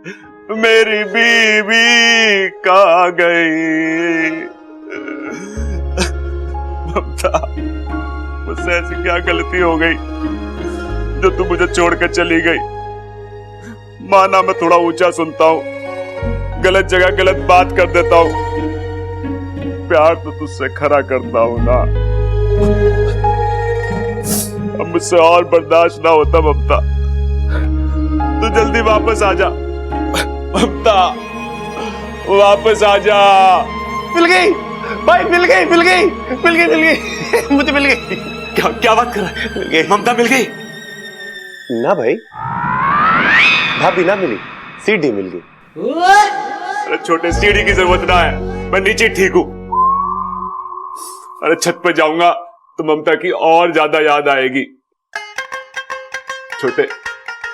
मेरी बीवी कहाँ गई? ममता, मुझसे ऐसी क्या गलती हो गई जो तू मुझे छोड़कर चली गई? माना मैं थोड़ा ऊंचा सुनता हूँ, गलत जगह गलत बात कर देता हूँ, प्यार तो तुझसे खरा करता हूँ ना। अब मुझसे और बर्दाश्त ना होता ममता, तू जल्दी वापस आ जा ममता, वापस आ जा। मिल गई भाई, मिल गई मुझे मिल गई। क्या बात कर रहा है? मिल गई ममता, मिल गई ना भाई, भाभी ना मिली, सीढ़ी मिल गई। अरे छोटे, सीढ़ी की जरूरत ना है, मैं नीचे ठीक हूं। अरे छत पे जाऊंगा तो ममता की और ज्यादा याद आएगी। छोटे,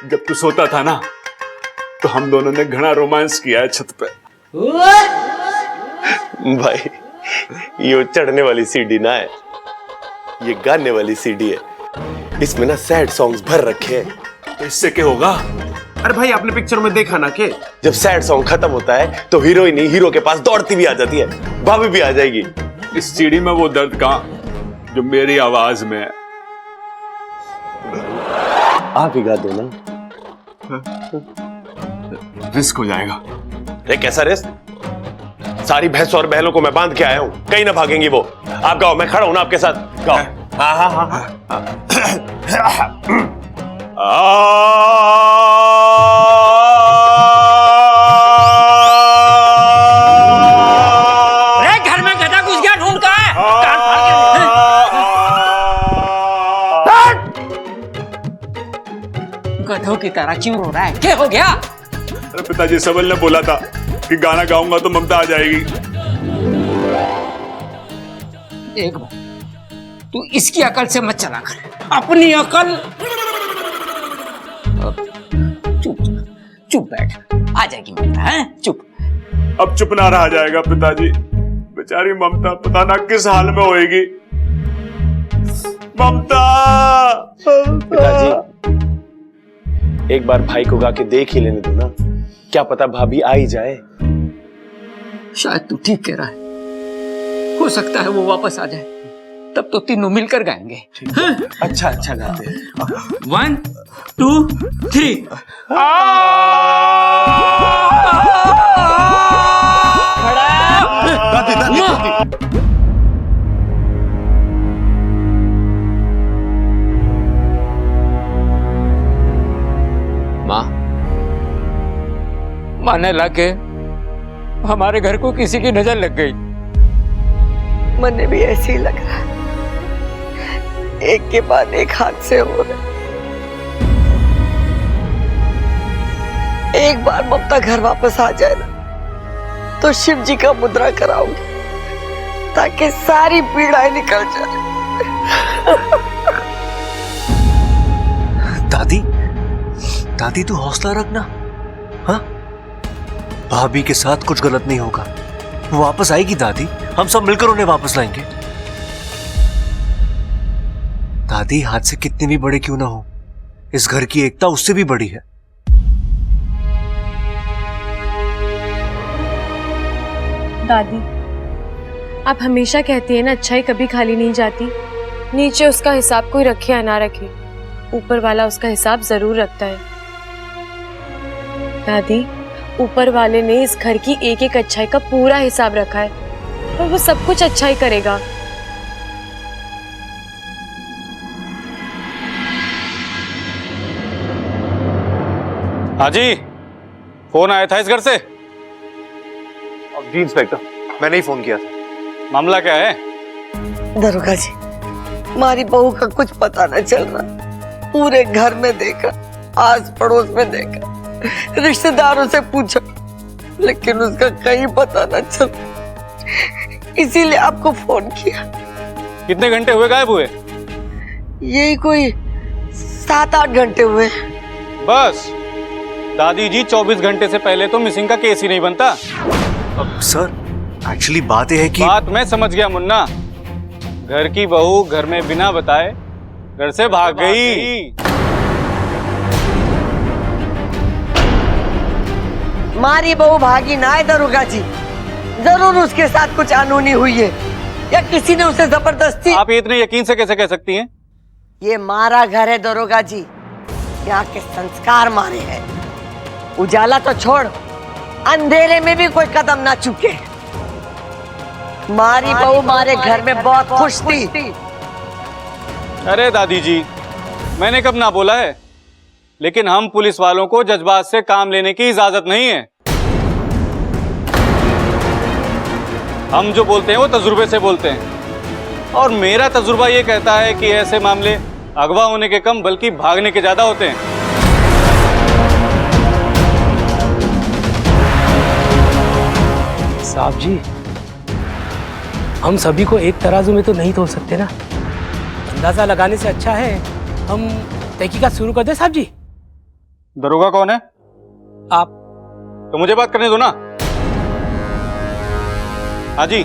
जब तू सोता था ना तो हम दोनों ने घना रोमांस किया है छत पे। भाई ये चढ़ने वाली सीढ़ी ना है, ये गाने वाली सीढ़ी है। इसमें ना सैड सॉन्ग्स भर रखे हैं। तो इससे क्या होगा? अरे भाई आपने पिक्चर में देखा ना कि जब सैड सॉन्ग खत्म होता है तो हीरोइन हीरो के पास दौड़ती भी आ जाती है, भाभी भी आ जाएगी। इस सीढ़ी में वो दर्द कहां जो मेरी आवाज में है? आप ही गा दो ना। रिस्क हो जाएगा। अरे कैसा रिस्क? सारी भैंसों और बैलों को मैं बांध के आया हूं, कहीं ना भागेंगी वो। आप गाओ, मैं खड़ा हूं ना आपके साथ, गाओ। हाँ हाँ हाँ हाँ। अरे घर में गधा घुस गया, ढूंढ का है? गधों की तरह क्यों रो रहा है? क्या हो गया? अरे पिताजी, सबल ने बोला था कि गाना गाऊंगा तो ममता आ जाएगी। एक बार तू इसकी अकल से मत चला कर, अपनी अकल। चुप बैठ, आ जाएगी ममता, है? चुप। अब चुप ना रहा जाएगा पिताजी, बेचारी ममता पता ना किस हाल में होएगी। ममता। पिताजी एक बार भाई को गा के देख ही लेने दो ना, क्या पता भाभी आ ही जाए। शायद तू ठीक कह रहा है, हो सकता है वो वापस आ जाए, तब तो तीनों मिलकर गाएंगे। अच्छा अच्छा गाते हैं। 1 2 3। माँ, माने लगे हमारे घर को किसी की नजर लग गई। मुझे भी ऐसे ही लग रहा है, एक के बाद एक हादसे हो रहे। एक बार ममता घर वापस आ जाए ना तो शिव जी का मुद्रा कराऊंगी ताकि सारी पीड़ाएं निकल जाए। दादी तू हौसला रखना। हाँ, भाभी के साथ कुछ गलत नहीं होगा, वो वापस आएगी दादी, हम सब मिलकर उन्हें वापस लाएंगे। दादी, हादसे कितने भी बड़े क्यों ना हो, इस घर की एकता उससे भी बड़ी है। दादी, आप हमेशा कहती है ना, अच्छाई कभी खाली नहीं जाती। नीचे उसका हिसाब कोई रखे या ना रखे, ऊपर वाला उसका हिसाब जरूर रखता है। दादी, ऊपर वाले ने इस घर की एक एक अच्छाई का पूरा हिसाब रखा है और वो सब कुछ अच्छा ही करेगा। हाँ जी, फोन आया था इस घर से। जी इंस्पेक्टर, मैंने ही फोन किया था। मामला क्या है? दरोगा जी, हमारी बहू का कुछ पता न चल रहा। पूरे घर में देखा, आस पड़ोस में देखा, रिश्तेदारों से पूछा, लेकिन उसका कहीं पता न चल। इसीलिए आपको फोन किया। कितने घंटे हुए गायब हुए? यही कोई 7-8 घंटे हुए। बस दादी जी, 24 घंटे से पहले तो मिसिंग का केस ही नहीं बनता। अब सर, एक्चुअली बात यह है कि बात मैं समझ गया मुन्ना, घर की बहू घर में बिना बताए घर से भाग गई। मारी बहू भागी ना है दरोगा जी। जरूर उसके साथ कुछ अनहोनी हुई है या किसी ने उसे जबरदस्ती। आप ये इतने यकीन से कैसे कह सकती हैं? ये मारा घर है दरोगा जी, यहाँ के संस्कार मारे हैं। उजाला तो छोड़, अंधेरे में भी कोई कदम ना चुके। मारी बहू मारे घर में बहुत खुश थी। अरे दादी जी, मैंने कब ना बोला है, लेकिन हम पुलिस वालों को जज्बात से काम लेने की इजाजत नहीं है। हम जो बोलते हैं वो तजुर्बे से बोलते हैं, और मेरा तजुर्बा ये कहता है कि ऐसे मामले अगवा होने के कम बल्कि भागने के ज्यादा होते हैं। साहब जी, हम सभी को एक तराजू में तो नहीं तोल सकते ना। अंदाजा लगाने से अच्छा है हम तहकीकात शुरू कर दें। साहब जी, दरोगा कौन है? आप। तो मुझे बात करने दो ना। हाँ जी,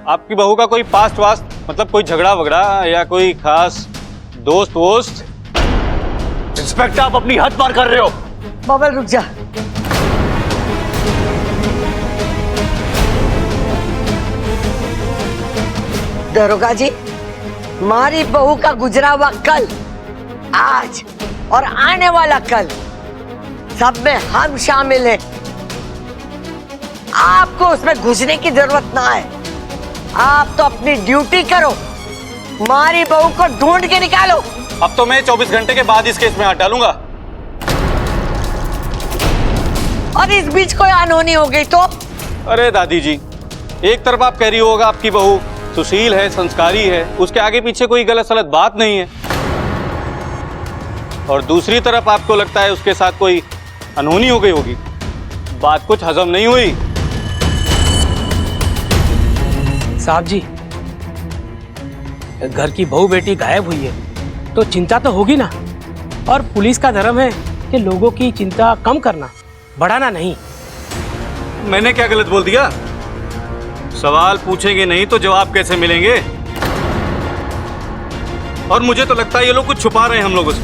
आपकी बहू का कोई पास्ट वास्ट, मतलब कोई झगड़ा वगड़ा या कोई खास दोस्त वोस्त? इंस्पेक्टर, आप अपनी हद पार कर रहे हो। बबल रुक जा। दरोगा जी, मारी बहू का गुजरा हुआ कल, आज और आने वाला कल, सब में हम शामिल हैं। आपको उसमें घुसने की जरूरत ना है। आप तो अपनी ड्यूटी करो, मारी बहू को ढूंढ के निकालो। अब तो मैं 24 घंटे के बाद इस केस में हाथ डालूंगा। और इस बीच कोई अनहोनी हो गई तो? अरे दादी जी, एक तरफ आप कह रही होगा आपकी बहू सुशील है, संस्कारी है, उसके आगे पीछे कोई गलत सलत बात नहीं है, और दूसरी तरफ आपको लगता है उसके साथ कोई अनहोनी हो गई होगी। बात कुछ हजम नहीं हुई। साहब जी, घर की बहू बेटी गायब हुई है तो चिंता तो होगी ना। और पुलिस का धर्म है कि लोगों की चिंता कम करना, बढ़ाना नहीं। मैंने क्या गलत बोल दिया? सवाल पूछेंगे नहीं तो जवाब कैसे मिलेंगे? और मुझे तो लगता है ये लोग कुछ छुपा रहे हैं हम लोगों से।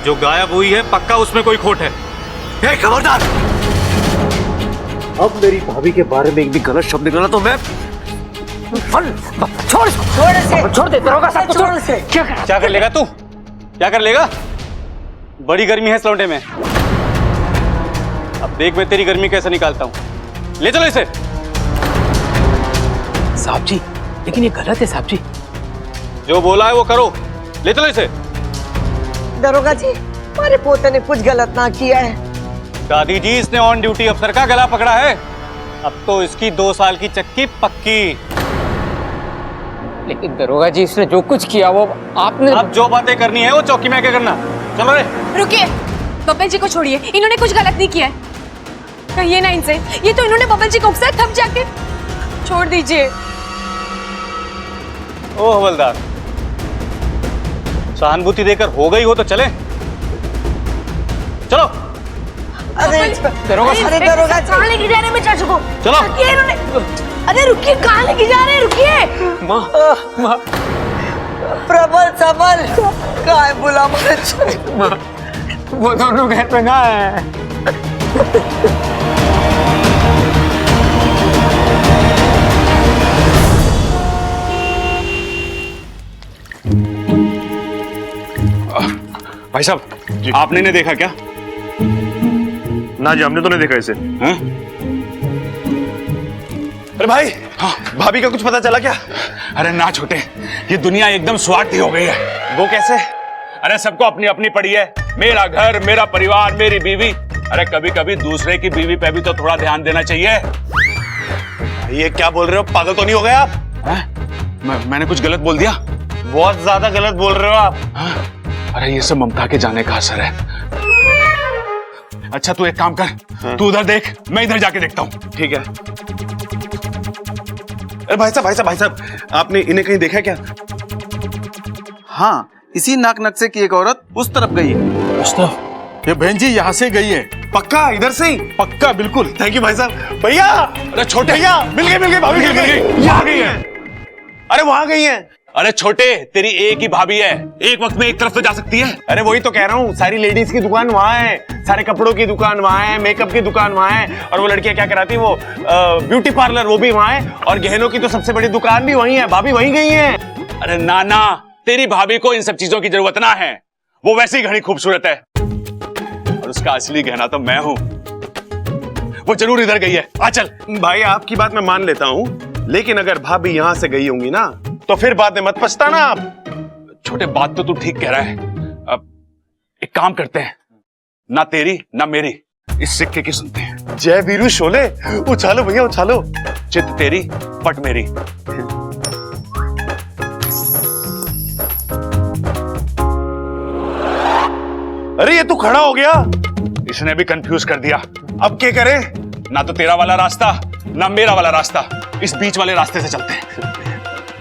जो गायब हुई है पक्का उसमें कोई खोट है। हे खबरदार! अब मेरी भाभी के बारे में एक भी गलत शब्द निकला तो मैं छोड़ दे दरोगा साहब, छोड़ इसे। क्या कर लेगा तू? क्या कर लेगा? बड़ी गर्मी है इस लौंडे में। अब देख मैं तेरी गर्मी कैसे निकालता हूं। ले चलो इसे। साहब जी, लेकिन ये गलत है साहब जी। जो बोला है वो करो। ले चलो इसे। दरोगा जी, हमारे पोते ने कुछ गलत ना किया है। दादी जी, इसने ऑन ड्यूटी अफसर का गला पकड़ा है। अब तो इसकी 2 साल की चक्की पक्की। लेकिन दरोगा जी, इसने जो कुछ किया वो आपने। अब जो बातें करनी है वो चौकी में आके करना। चलो रे। रुकिए, बब्बल जी को छोड़िए, इन्होंने कुछ गलत नहीं किया है। कहिए ना इनसे, ये तो इन्होंने बब्बल जी को उकसाया, थम जाके छोड़ दीजिए। ओ हवलदार, सहानुभूति देकर हो गई हो तो चले। चलो। अरे दरोगा साहब, अरे दरोगा जी, कहाँ लेके जा रहे हैं चाचू को? चलो। रुकिए इन्होंने। अरे रुकिए, कहाँ लेके जा रहे हैं? रुकिए। माँ, प्रबल सबल काय बुला मुझे। वो दोनों घर पे ना है। भाई साहब, आपने नहीं देखा क्या? ना जी, हमने तो नहीं देखा इसे। हाँ? अरे भाई, हाँ, भाभी का कुछ पता चला क्या? अरे ना छोटे, ये दुनिया एकदम स्वार्थी हो गई है। वो कैसे? अरे सबको अपनी अपनी पड़ी है। मेरा घर, मेरा परिवार, मेरी बीवी। अरे कभी कभी दूसरे की बीवी पे भी तो थोड़ा ध्यान देना चाहिए। ये क्या बोल रहे हो? पागल तो नहीं हो गए आप? मैंने कुछ गलत बोल दिया? बहुत ज्यादा गलत बोल रहे हो आप। अरे ये सब ममता के जाने का असर है। अच्छा तू एक काम कर, तू उधर देख, मैं इधर जाके देखता हूँ। ठीक है। अरे भाई साहब, आपने इन्हें कहीं देखा क्या? हाँ, इसी नाक नक्शे की एक औरत उस तरफ गई है। ये बहन जी यहाँ से गई है। पक्का इधर से ही? पक्का, बिल्कुल। थैंक यू भाई साहब। भैया, अरे छोटे भैया, मिल गई भाभी, मिल गई। यहाँ गई है। अरे वहां गई है। अरे छोटे, तेरी एक ही भाभी है, एक वक्त में एक तरफ तो जा सकती है। अरे वही तो कह रहा हूँ, सारी लेडीज की दुकान वहाँ है, सारे कपड़ों की दुकान वहाँ है, मेकअप की दुकान वहाँ है, और वो लड़कियां क्या कराती है, वो ब्यूटी पार्लर वो भी वहाँ है, और गहनों की तो सबसे बड़ी दुकान भी वहीं है। भाभी वहीं गई है। अरे नाना, तेरी भाभी को इन सब चीजों की जरूरत ना है, वो वैसे ही घनी खूबसूरत है, और उसका असली गहना तो मैं हूं। वो जरूर इधर गई है। आ चल। भाई आपकी बात मैं मान लेता हूं, लेकिन अगर भाभी यहां से गई होंगी ना, तो फिर बाद में मत पछताना आप। छोटे, बात तो तू ठीक कह रहा है। अब एक काम करते हैं, ना तेरी ना मेरी, इस सिक्के की सुनते हैं। जय वीरू शोले, उछालो भैया उछालो। चित तेरी पट मेरी। अरे ये तू खड़ा हो गया, इसने भी कंफ्यूज कर दिया। अब क्या करें? ना तो तेरा वाला रास्ता ना मेरा वाला रास्ता, इस बीच वाले रास्ते से चलते हैं।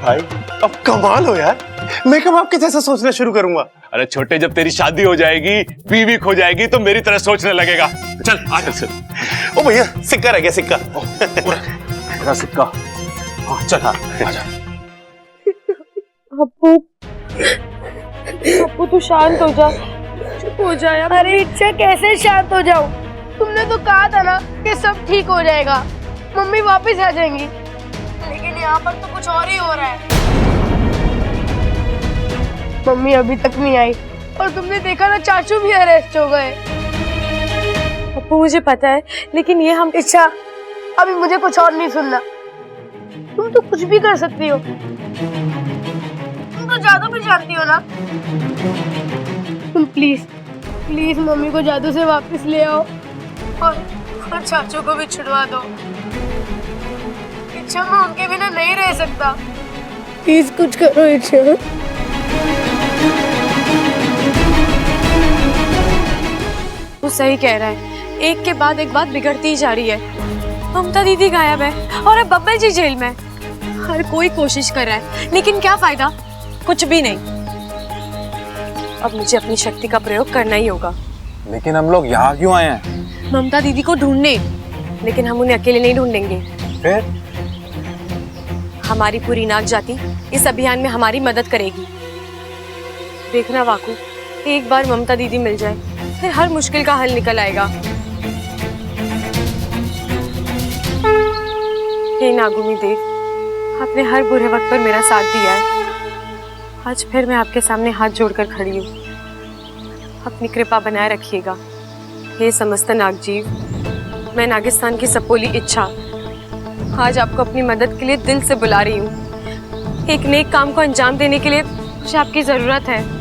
भाई अब कमाल हो यार, मैं कब आपके जैसा सोचना शुरू करूंगा। अरे छोटे, जब तेरी शादी हो जाएगी, बीवी खो जाएगी, तो मेरी तरह सोचने लगेगा। चल आ चल। ओ भैया सिक्का रह गया, सिक्का। मेरा सिक्का। हाँ चल, हाँ आजा। अप्पू, अप्पू तू शांत हो जा, चुप हो जा यार। अरे इच्छा, कैसे शांत हो जाऊं? तुमने तो कहा था ना कि सब ठीक हो जाएगा, मम्मी वापस आ जाएंगी, लेकिन यहाँ पर तो कुछ और ही हो रहा है। मम्मी अभी तक नहीं आई, और तुमने देखा ना चाचू भी अरेस्ट हो गए। अप्पू मुझे पता है, लेकिन ये हम इच्छा, अभी मुझे कुछ और नहीं सुनना। तुम तो कुछ भी कर सकती हो, तुम तो जादू भी जानती हो ना। तुम प्लीज प्लीज मम्मी को जादू से वापस ले आओ, और चाचू को भी छुड़वा दो। इच्छा, मैं उनके बिना नहीं रह सकता, प्लीज कुछ करो इच्छा। तू सही कह रहा है, एक के बाद एक बात बिगड़ती ही जा रही है। ममता दीदी गायब है और अब बब्बल जी जेल में। हर कोई कोशिश कर रहा है, लेकिन क्या फायदा? कुछ भी नहीं। अब मुझे अपनी शक्ति का प्रयोग करना ही होगा। लेकिन हम लोग यहाँ क्यों आए हैं? ममता दीदी को ढूंढने, लेकिन हम उन्हें अकेले नहीं ढूंढेंगे। फिर? हमारी पूरी नाग जाति इस अभियान में हमारी मदद करेगी। देखना वाकू, एक बार ममता दीदी मिल जाए, फिर हर मुश्किल का हल निकल आएगा। हे नागुनी देव, आपने हर बुरे वक्त पर मेरा साथ दिया है। आज फिर मैं आपके सामने हाथ जोड़कर खड़ी हूँ। अपनी कृपा बनाए रखिएगा। हे समस्त नागजीव, मैं नागिस्तान की सपोली इच्छा आज आपको अपनी मदद के लिए दिल से बुला रही हूँ। एक नेक काम को अंजाम देने के लिए मुझे आपकी जरूरत है।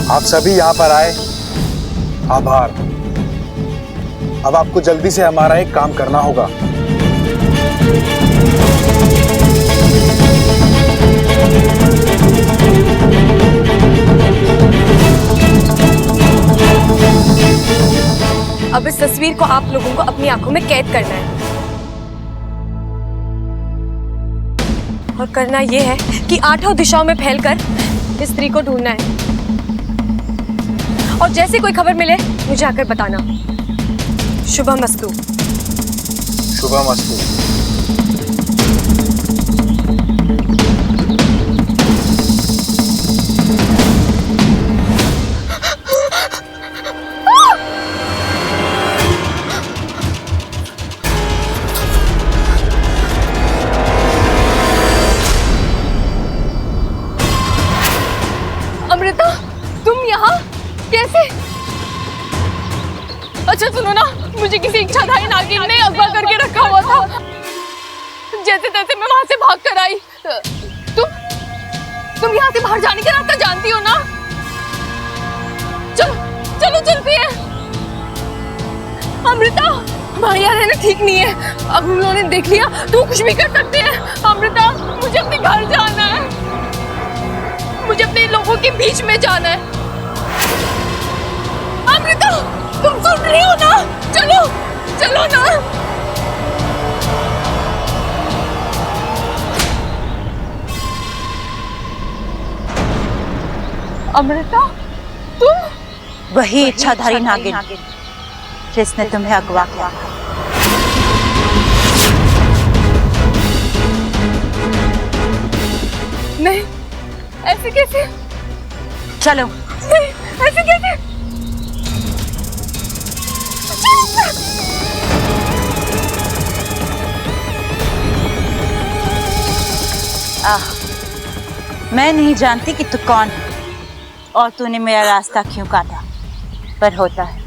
आप सभी यहाँ पर आए, आभार। अब आपको जल्दी से हमारा एक काम करना होगा। अब इस तस्वीर को आप लोगों को अपनी आंखों में कैद करना है, और करना यह है कि 8 दिशाओं में फैलकर इस स्त्री को ढूंढना है, और जैसे कोई खबर मिले मुझे आकर बताना। शुभमस्तु। शुभमस्तु। अमृता, तुम यहाँ कैसे? अच्छा सुनो ना, मुझे किसी इच्छाधारी नागिन ने अगवा करके रखा हुआ था। जैसे तैसे मैं वहां से भाग कर आई। तुम यहाँ से बाहर जाने का रास्ता जानती हो ना? चलो चलो चलते हैं। अमृता, भाई यार रहना ठीक नहीं है, अब हम लोगों ने देख लिया तो कुछ भी कर सकते हैं। अमृता, मुझे अपने घर जाना है, मुझे अपने लोगों के बीच में जाना है। अमृता, तुम सुन रही हो ना? चलो चलो ना। अमृता, तुम? वही इच्छाधारी नागिन जिसने तुम्हें अगवा किया। नहीं, ऐसे कैसे? चलो। नहीं, ऐसे कैसे? मैं नहीं जानती कि तू कौन है और तूने मेरा रास्ता क्यों काटा, पर होता है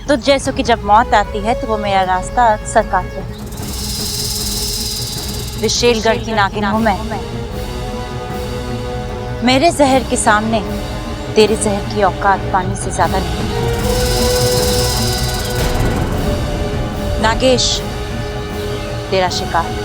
तुझ जैसों की जब मौत आती है तो वो मेरा रास्ता अक्सर काटते हैं। विशेलगढ़ की नागिन हूं मैं। मेरे जहर के सामने तेरे जहर की औकात पानी से ज्यादा नहीं। नागेश तेरा शिकार।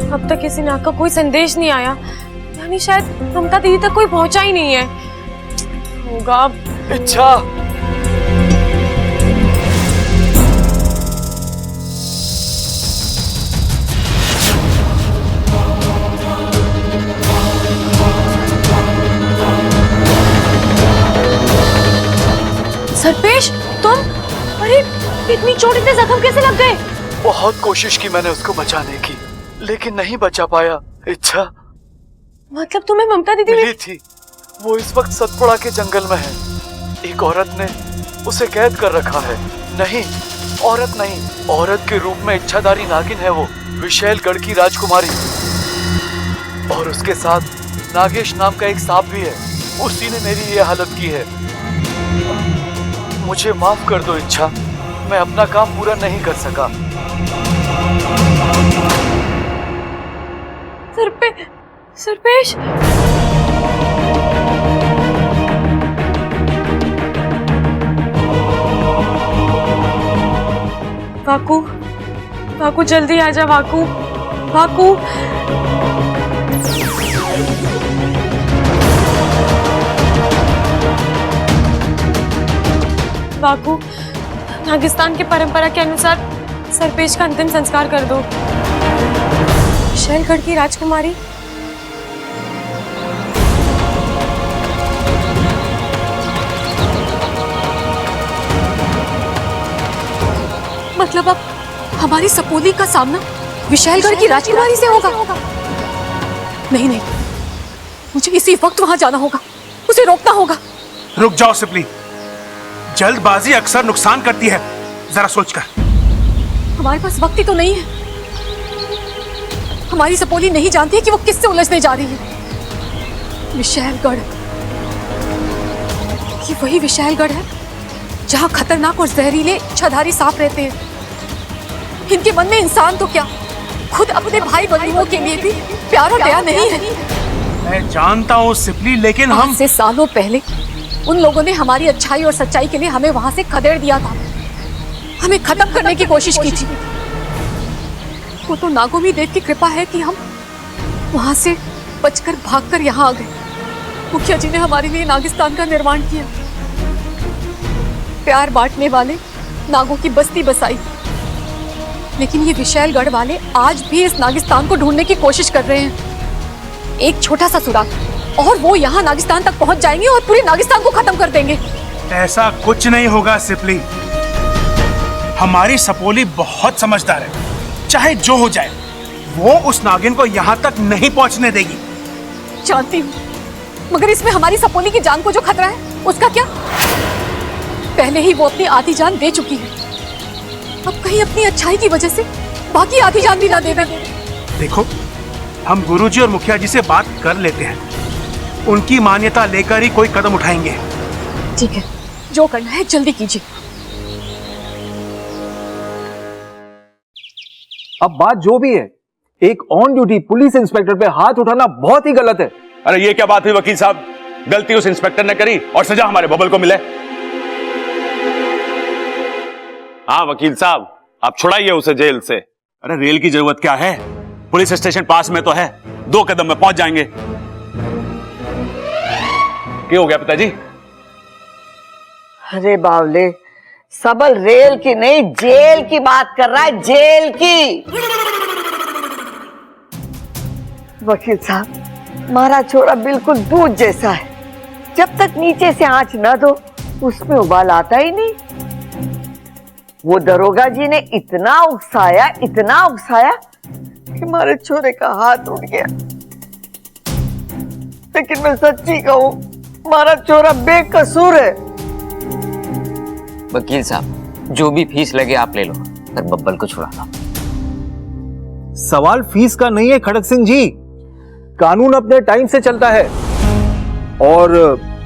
अब तक किसी नाग का कोई संदेश नहीं आया, यानी शायद ममता दीदी तक कोई पहुंचा ही नहीं है। होगा इच्छा। सर्पेश, तुम? अरे इतनी चोट, इतने जख्म कैसे लग गए? बहुत कोशिश की मैंने उसको बचाने की, लेकिन नहीं बचा पाया। इच्छा, मतलब तुम्हें ममता दीदी मिली थी? वो इस वक्त सतपुड़ा के जंगल में है। एक औरत ने उसे कैद कर रखा है। नहीं, औरत नहीं, औरत के रूप में इच्छाधारी नागिन है वो, विशेलगढ़ की राजकुमारी। और उसके साथ नागेश नाम का एक सांप भी है। उसी ने मेरी ये हालत की है। मुझे माफ कर दो इच्छा, मैं अपना काम पूरा नहीं कर सका। सर्पेश, वाकू, वाकू जल्दी आजा वाकू, वाकू। वाकू, नागिस्तान के परंपरा के अनुसार सर्पेश का अंतिम संस्कार कर दो। विशेलगढ़ की राजकुमारी? मतलब अब हमारी सपोली का सामना विशेलगढ़ की राजकुमारी से होगा? नहीं नहीं, मुझे इसी वक्त वहां जाना होगा, उसे रोकना होगा। रुक जाओ सिपली, जल्दबाजी अक्सर नुकसान करती है, जरा सोचकर। हमारे पास वक्त ही तो नहीं है। हमारी सपोली नहीं जानती कि वो किससे उलझने जा रही है। विशेलगढ़, ये वही विशेलगढ़ है जहां खतरनाक और जहरीले इच्छाधारी सांप रहते हैं। इनके मन में इंसान तो क्या, खुद अपने भाई बंधुओं के लिए भी प्यार और दया नहीं है। मैं जानता हूँ सिपली, लेकिन हम से सालों पहले उन लोगों ने हमारी अच्छाई और सच्चाई के लिए हमें वहां से खदेड़ दिया था, हमें खत्म करने की कोशिश की थी। वो तो नागोमी देव की कृपा है कि हम वहां से बचकर भागकर यहाँ आ गए। मुखिया जी ने हमारे लिए नागिस्तान का निर्माण किया, प्यार बांटने वाले नागों की बस्ती बसाई। लेकिन ये विशेलगढ़ वाले आज भी इस नागिस्तान को ढूंढने की कोशिश कर रहे हैं। एक छोटा सा सुराग और वो यहाँ नागिस्तान तक पहुंच जाएंगे और पूरे नागिस्तान को खत्म कर देंगे। ऐसा कुछ नहीं होगा सिपली, हमारी सपोली बहुत समझदार है। चाहे जो हो जाए, वो उस नागिन को यहाँ तक नहीं पहुँचने देगी। जानती हूँ, मगर इसमें हमारी सपोली की जान को जो खतरा है, उसका क्या? पहले ही वो अपनी आधी जान दे चुकी है, अब कहीं अपनी अच्छाई की वजह से बाकी आधी जान भी ना दे दे। देखो, हम गुरुजी और मुखिया जी से बात कर लेते हैं, उनकी मान्यता लेकर ही कोई कदम उठाएंगे। ठीक है, जो करना है जल्दी कीजिए। अब बात जो भी है, एक ऑन ड्यूटी पुलिस इंस्पेक्टर पे हाथ उठाना बहुत ही गलत है। अरे ये क्या बात हुई वकील साहब? गलती उस इंस्पेक्टर ने करी और सजा हमारे बबल को मिले। हाँ वकील साहब, आप छुड़ाइए उसे जेल से। अरे रेल की जरूरत क्या है, पुलिस स्टेशन पास में तो है, 2 कदम में पहुंच जाएंगे। क्या हो गया पिताजी? अरे बावले, सबल रेल की नहीं जेल की बात कर रहा है, जेल की। वकील साहब, हमारा छोरा बिल्कुल दूध जैसा है, जब तक नीचे से आंच न दो उसमें उबाल आता ही नहीं। वो दरोगा जी ने इतना उकसाया कि हमारे छोरे का हाथ उठ गया। लेकिन मैं सच्ची कहूं, हमारा छोरा बेकसूर है। वकील साहब, जो भी फीस लगे आप ले लो, पर बब्बल को छुड़ा लो। सवाल फीस का नहीं है खड़क सिंह जी, कानून अपने टाइम से चलता है और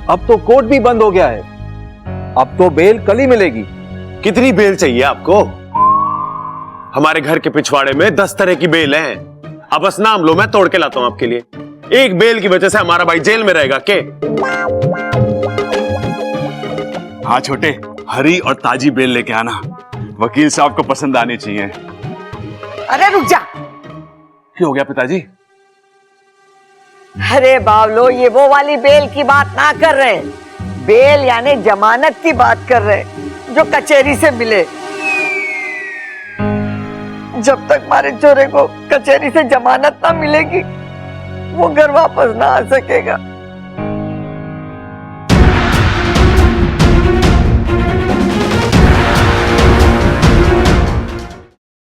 अब तो कोर्ट भी बंद हो गया है। अब तो बेल कल ही मिलेगी। कितनी बेल चाहिए आपको? हमारे घर के पिछवाड़े में 10 तरह की बेल है। अब बस नाम लो, मैं तोड़ के लाता हूं आपके लिए। एक बेल की वजह से हमारा भाई जेल में रहेगा के? हाँ छोटे, हरी और ताजी बेल लेके आना, वकील साहब को पसंद आनी चाहिए। अरे रुक जा। क्या हो गया पिताजी? अरे बावलो, ये वो वाली बेल की बात ना कर रहे हैं, बेल यानी जमानत की बात कर रहे हैं, जो कचहरी से मिले। जब तक हमारे छोरे को कचहरी से जमानत ना मिलेगी, वो घर वापस ना आ सकेगा।